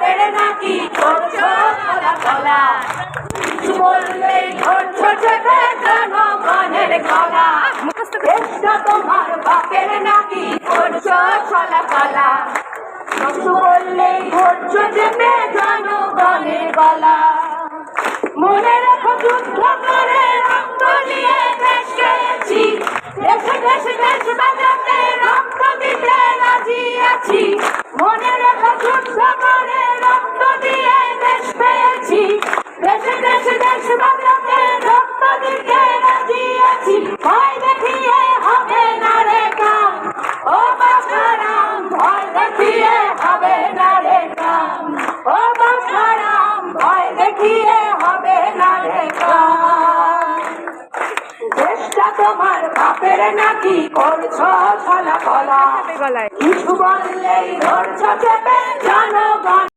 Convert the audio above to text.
বাপের নাকি করছো ফলাফলা, কিছু বললেই ধরছো চেপে জনগণের গলা। দেশটা তোমার বাপের নাকি করছো ফলাফলা, কিছু বললেই ধরছো চেপে জনগণের গলা। মনে রেখো যুদ্ধ করে রক্ত দিয়ে দেশ গেছি, দেশে দেশে দেশ বাঁচাতে রক্ত দিতে রাজি আছি। মনে রেখো যুদ্ধ করে রক্ত দিয়ে দেশ পেয়েছি, দেশে দেশে দেশ বাঁচাতে রক্ত দিতে রাজি আছি। ভয় দেখিয়ে হবে না রে কাম, ও বাছারাম, ভয় দেখিয়ে হবে না রে কাম, ও বাছারাম, ভয় দেখিয়ে হবে না রে কাম। দেশটা তোমার বাপের নাকি করছো ছলা ফলা, কিছু বললেই ধরছো চেপে জনগণ।